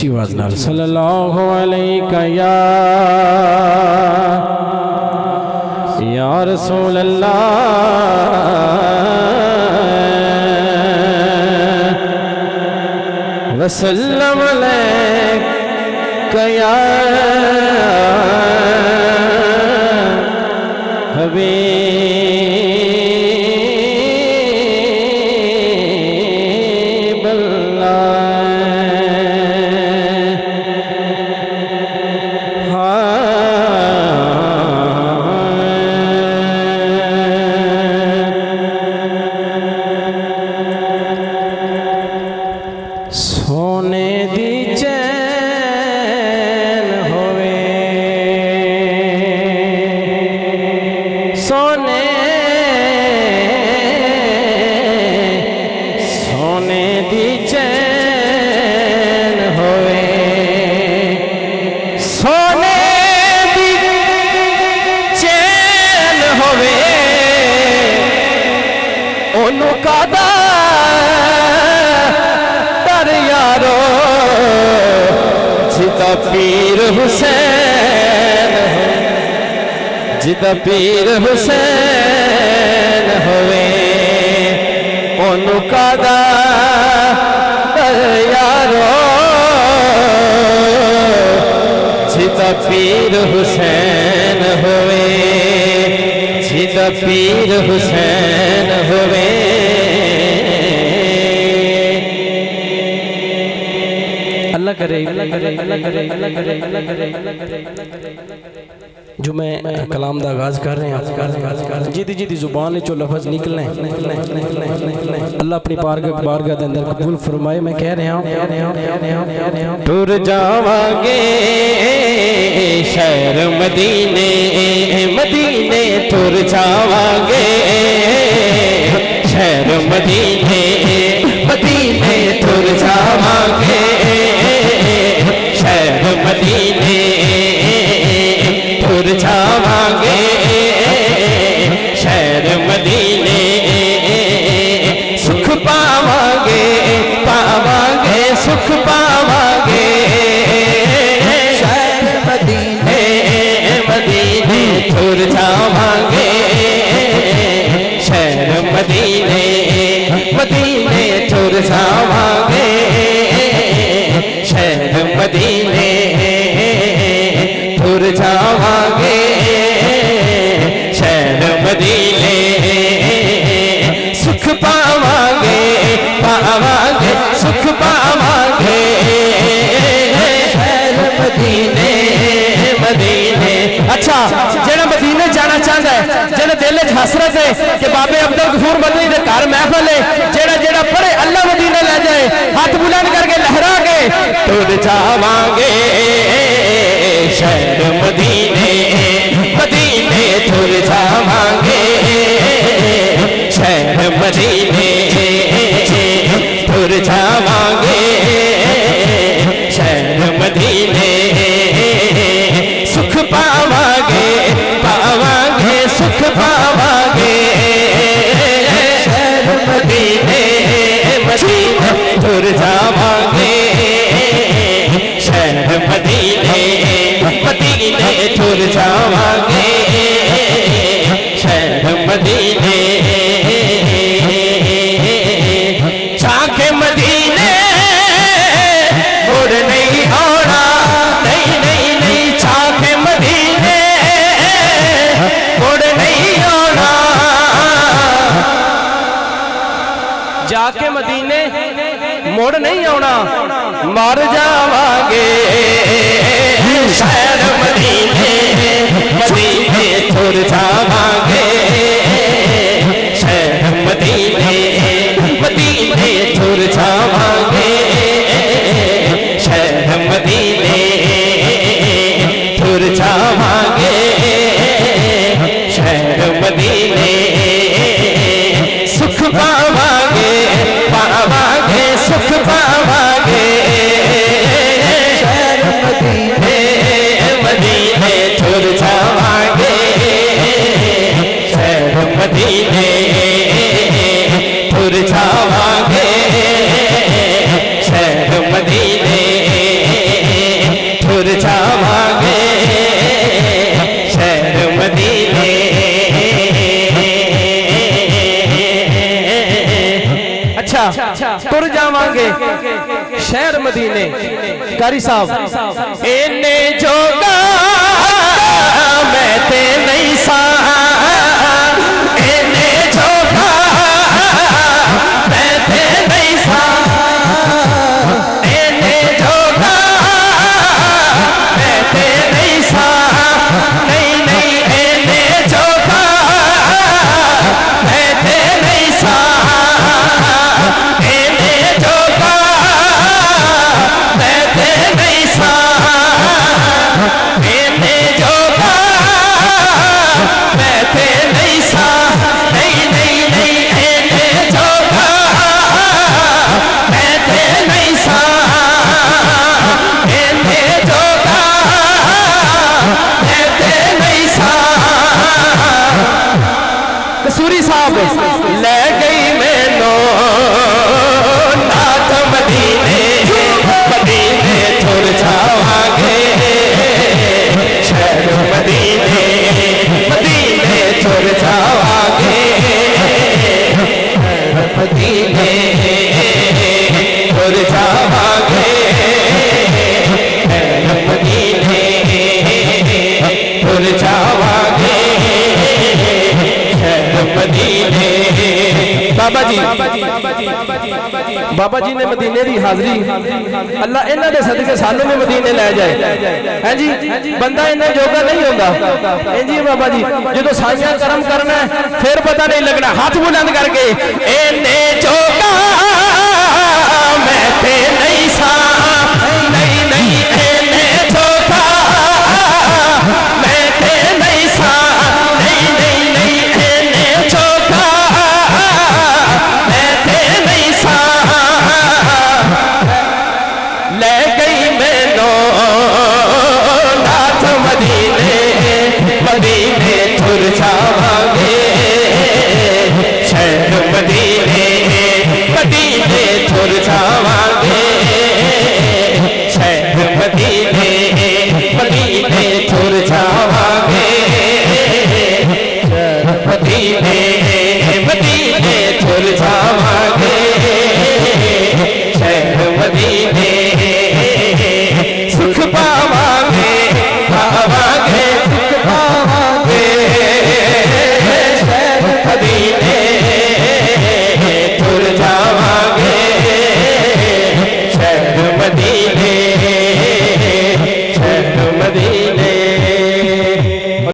सल्लल्लाहु अलैहि या रसूल अल्लाह वसल्लम अलैका या हबीब सोने दी चैन होवे सोने सोने दी चैन होवे सोने दी चैन होवे ओनू कादा जिदा पीर हुसैन जिदा पीर हुसैन होवे ओनू कादा यारो जिदा पीर हुसैन होवे जिदा पीर हुसैन होवे अल्लाह करे जो मैं कलाम दा आगाज कर रहे हैं जिदी जिदी जुबान चो लफज निकलने अल्लाह अपनी बारगाह दे अंदर कबूल फरमाए। मैं कह रहा हूं टुर जावांगे शहर मदीने मदीने टुर जावांगे शहर मदीने मदीने टुर जावांगे शहर मदीने टुर जावांगे शहर मदीने सुख पावांगे पावांगे सुख पावांगे शहर मदीने मदीने टुर जावांगे शहर मदीने मदीने टुर जावांगे शहर मदीने टुर जावांगे शहर मदीने सुख पावांगे पावांगे सुख पावांगे शहर मदीने मदीने। अच्छा जेड़ा मदीने जाना चाहता है जेड़ा दिल च हसरत है कि बाबे अब्दुल गफूर मदनी दे घर महफिल है जेड़ा जेड़ा पढ़े अल्लाह मदीने ले जाए हाथ बुलंद करके लहरा के टुर जावांगे शहर मदीने मदीने टुर जावांगे शहर मदीने टुर जावांगे शहर मदीने सुख पावांगे पावांगे सुख पावांगे शहर मदीने मदीने टुर जावांगे शहर मदीने मदीने टुर जावांगे शहर मदीने जाके मदीने मुड़ नहीं आना नहीं नहीं नहीं जाके मदीने मुड़ नहीं आना जाके मदीने मुड़ नहीं आना मर जावांगे शहर मदीने मदीने टुर जावांगे शहर मदीने मदीने टुर जावांगे शहर मदीने टुर जावांगे शहर मदीने सुख पावांगे पावांगे सुख पावांगे शहर मदीने शहर मदीने कारी साहब इन्ने जोगा मैं ते नहीं सा इन्ने जोगा मैं ते नहीं सा इन्ने जोगा मैं ते नहीं सा नहीं नहीं इन्ने जोगा मैं ते नहीं सा इन्ने जोगा मैं ते नहीं सा इन्ने जोगा मैं ते नहीं सा नहीं नहीं नहीं इन्ने जोगा मैं ते नहीं सा इन्ने जोगा मैं ते नहीं सा कसूरी साहब ले गई मैनू नाथ मदीने मदीने तुर जावांगे शहर मदीने मदीने तुर जावांगे मदीने तुर जावांगे मदीने तुर जावांगे मदीने बाबा जी ने मदीने की हाजरी अल्लाह इन्हां दे सदके सानू भी मदीने लै जाए है जी बंदा इन्ना जोगा नहीं होंदा जी बाबा जी जो साइयां कर्म करना फिर पता नहीं लगना हाथ बुलंद करके इन्ने जोगा मैं ते नहीं सा नहीं नहीं इन्ने जोगा मैं ते नहीं सा नहीं नहीं नहीं इन्ने जोगा मैं ते नहीं सा ले गई